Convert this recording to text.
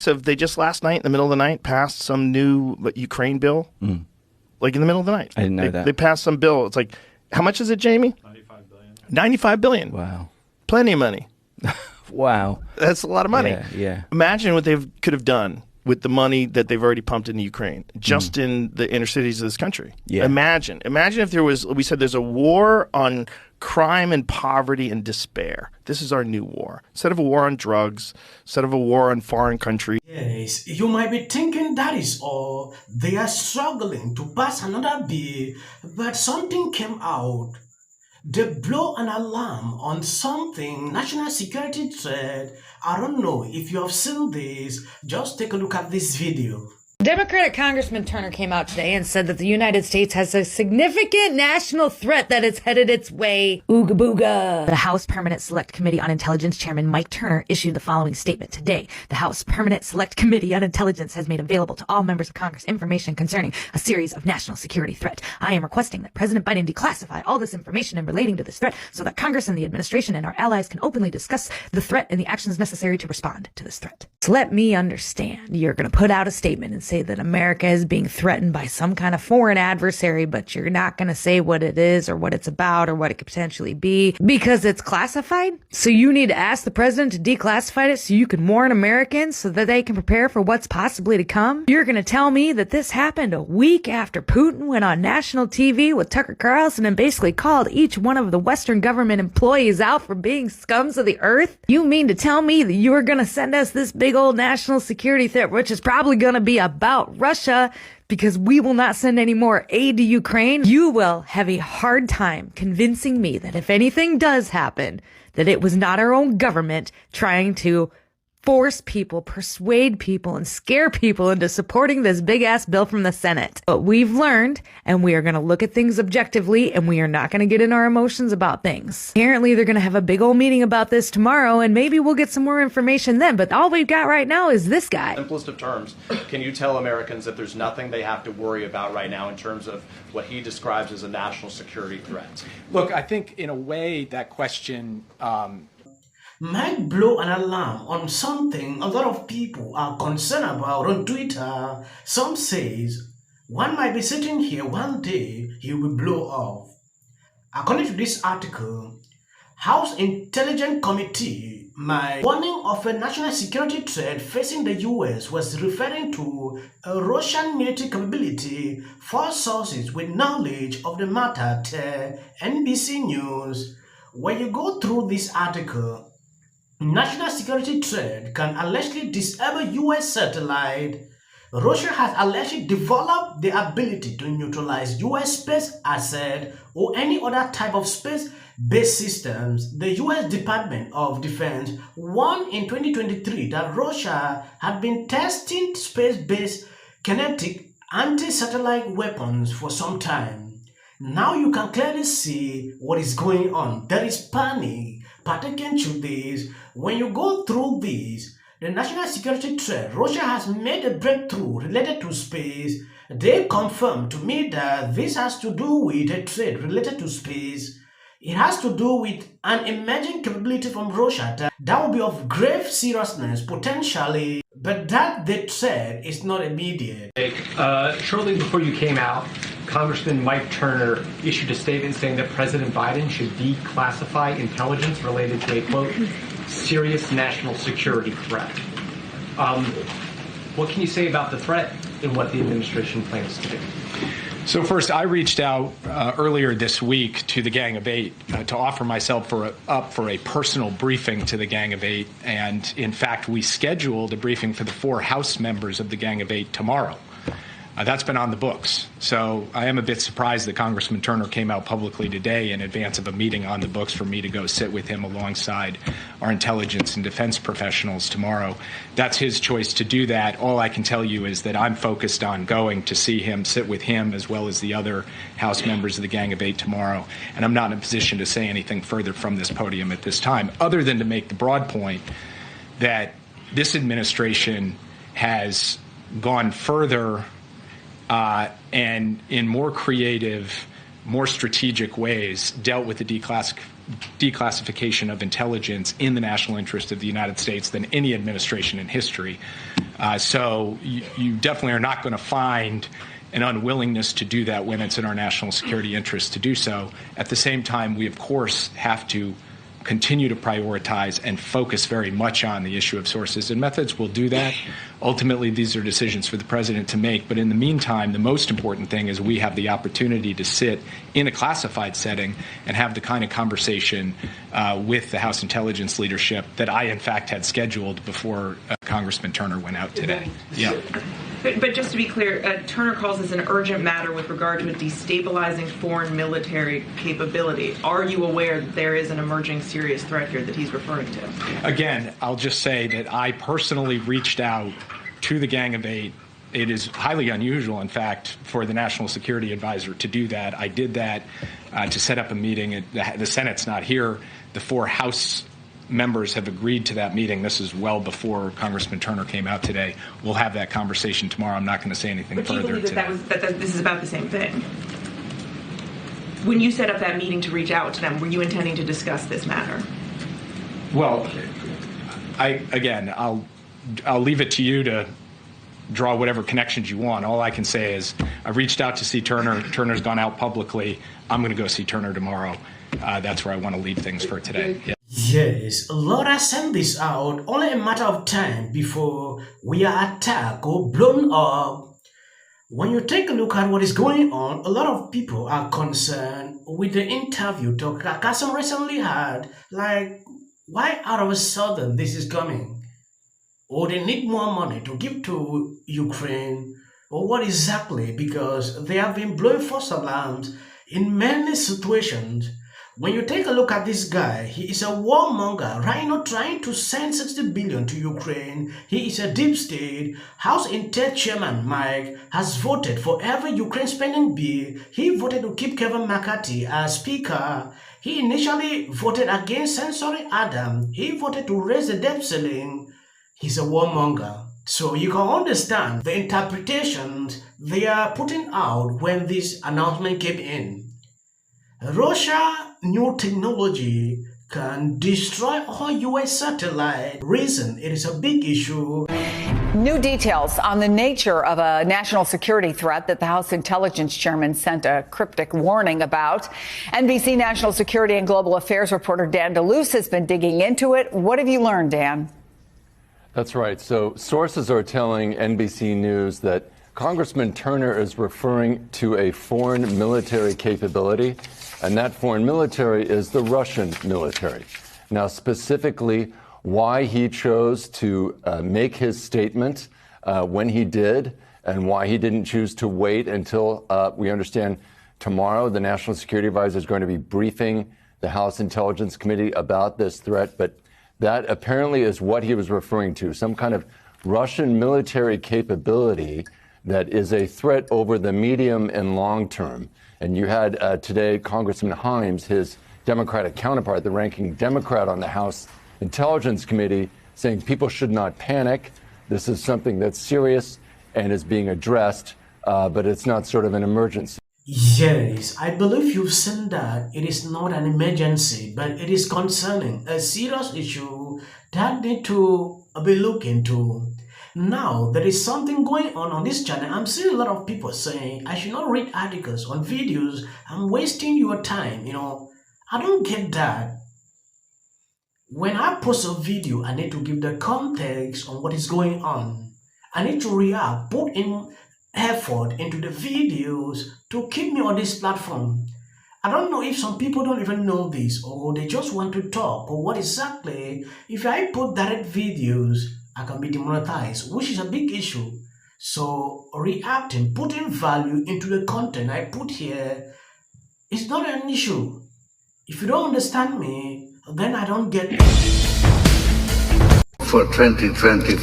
So they just last night, in the middle of the night, passed some new Ukraine bill. Like in the middle of the night. I didn't know that. They passed some bill. It's like, how much is it, Jamie? 95 billion. 95 billion. Wow. Plenty of money. Wow. That's a lot of money. Yeah. Imagine what they could have done with the money that they've already pumped into Ukraine, just in the inner cities of this country. Yeah. Imagine if there was, we said there's a war on crime and poverty and despair. This is our new war. Instead of a war on drugs, instead of a war on foreign countries. Yes, you might be thinking that is all. They are struggling to pass another bill, but something came out. They blow an alarm on something, national security threat. I don't know if you have seen this. Just take a look at this video. Democratic Congressman Turner came out today and said that the United States has a significant national threat that is headed its way. Ooga booga. The House Permanent Select Committee on Intelligence Chairman Mike Turner issued the following statement today. The House Permanent Select Committee on Intelligence has made available to all members of Congress information concerning a series of national security threat. I am requesting that President Biden declassify all this information in relating to this threat so that Congress and the administration and our allies can openly discuss the threat and the actions necessary to respond to this threat. So let me understand. You're going to put out a statement and say that America is being threatened by some kind of foreign adversary, but you're not going to say what it is or what it's about or what it could potentially be because it's classified. So you need to ask the president to declassify it so you can warn Americans so that they can prepare for what's possibly to come. You're going to tell me that this happened a week after Putin went on national TV with Tucker Carlson and basically called each one of the Western government employees out for being scums of the earth? You mean to tell me that you're going to send us this big old national security threat, which is probably going to be about Russia, because we will not send any more aid to Ukraine? You will have a hard time convincing me that if anything does happen, that it was not our own government trying to force people, persuade people, and scare people into supporting this big-ass bill from the Senate. But we've learned, and we are going to look at things objectively, and we are not going to get in our emotions about things. Apparently, they're going to have a big old meeting about this tomorrow, and maybe we'll get some more information then. But all we've got right now is this guy. Simplest of terms, can you tell Americans that there's nothing they have to worry about right now in terms of what he describes as a national security threat? Look, I think in a way that question Might blow an alarm on something a lot of people are concerned about on Twitter. Some says one might be sitting here one day, he will blow off. According to this article, House Intelligence Committee, my warning of a national security threat facing the US was referring to a Russian military capability. For sources with knowledge of the matter tell NBC News. When you go through this article, national security threat can allegedly disable US satellite. Russia has allegedly developed the ability to neutralize US space asset or any other type of space-based systems. The US Department of Defense warned in 2023 that Russia had been testing space-based kinetic anti-satellite weapons for some time. Now you can clearly see what is going on. There is panic pertaining to this. When you go through this, the national security threat, Russia has made a breakthrough related to space. They confirmed to me that this has to do with a threat related to space. It has to do with an emerging capability from Russia that will be of grave seriousness potentially, but that the threat is not immediate. Shortly before you came out, Congressman Mike Turner issued a statement saying that President Biden should declassify intelligence related to a, quote, serious national security threat. What can you say about the threat and what the administration plans to do? So first, I reached out earlier this week to the Gang of Eight to offer myself up for a personal briefing to the Gang of Eight. And in fact, we scheduled a briefing for the 4 House members of the Gang of Eight tomorrow. That's been on the books. So I am a bit surprised that Congressman Turner came out publicly today in advance of a meeting on the books for me to go sit with him alongside our intelligence and defense professionals tomorrow. That's his choice to do that. All I can tell you is that I'm focused on going to see him, sit with him, as well as the other House members of the Gang of Eight tomorrow. And I'm not in a position to say anything further from this podium at this time, other than to make the broad point that this administration has gone further and in more creative, more strategic ways dealt with the declassification of intelligence in the national interest of the United States than any administration in history. So you definitely are not going to find an unwillingness to do that when it's in our national security interest to do so. At the same time, we, of course, have to continue to prioritize and focus very much on the issue of sources and methods. We'll do that. Ultimately, these are decisions for the president to make. But in the meantime, the most important thing is we have the opportunity to sit in a classified setting and have the kind of conversation with the House intelligence leadership that I, in fact, had scheduled before Congressman Turner went out today. Yeah. But just to be clear, Turner calls this an urgent matter with regard to a destabilizing foreign military capability. Are you aware that there is an emerging serious threat here that he's referring to? Again, I'll just say that I personally reached out to the Gang of Eight. It is highly unusual, in fact, for the National Security Advisor to do that. I did that to set up a meeting. The Senate's not here. The 4 House members have agreed to that meeting. This is well before Congressman Turner came out today. We'll have that conversation tomorrow. I'm not going to say anything further. But do you believe that this is about the same thing? When you set up that meeting to reach out to them, were you intending to discuss this matter? Well, I'll leave it to you to draw whatever connections you want. All I can say is I reached out to see Turner. Turner's gone out publicly. I'm going to go see Turner tomorrow. That's where I want to leave things for today. Yeah. Yes, Lord has sent this out, only a matter of time before we are attacked or blown up. When you take a look at what is going on, a lot of people are concerned with the interview Dr. Carson recently had. Like, why out of a sudden this is coming? Or they need more money to give to Ukraine? Or what exactly? Because they have been blowing false alarms in many situations. When you take a look at this guy, he is a warmonger, right now trying to send 60 billion to Ukraine. He is a deep state. House Intel Chairman Mike has voted for every Ukraine spending bill. He voted to keep Kevin McCarthy as speaker. He initially voted against censoring Adam. He voted to raise the debt ceiling. He's a warmonger. So you can understand the interpretations they are putting out when this announcement came in. Russia new technology can destroy all U.S. satellite. Reason it is a big issue. New details on the nature of a national security threat that the House Intelligence Chairman sent a cryptic warning about. NBC National Security and Global Affairs reporter Dan DeLuce has been digging into it. What have you learned, Dan? That's right. So sources are telling NBC News that Congressman Turner is referring to a foreign military capability, and that foreign military is the Russian military. Now, specifically, why he chose to make his statement when he did, and why he didn't choose to wait until we understand tomorrow the National Security Advisor is going to be briefing the House Intelligence Committee about this threat. But that apparently is what he was referring to, some kind of Russian military capability that is a threat over the medium and long term. And you had today Congressman Himes, his Democratic counterpart, the ranking Democrat on the House Intelligence Committee, saying people should not panic. This is something that's serious and is being addressed, but it's not sort of an emergency. Yes, I believe you've seen that. It is not an emergency, but it is concerning, a serious issue that need to be looked into. Now, there is something going on this channel. I'm seeing a lot of people saying, I should not read articles on videos. I'm wasting your time, I don't get that. When I post a video, I need to give the context on what is going on. I need to react, put in effort into the videos to keep me on this platform. I don't know if some people don't even know this, or they just want to talk, or what exactly. If I put direct videos, I can be demonetized, which is a big issue. So reacting, putting value into the content I put here is not an issue. If you don't understand me, then I don't get it. For 2020.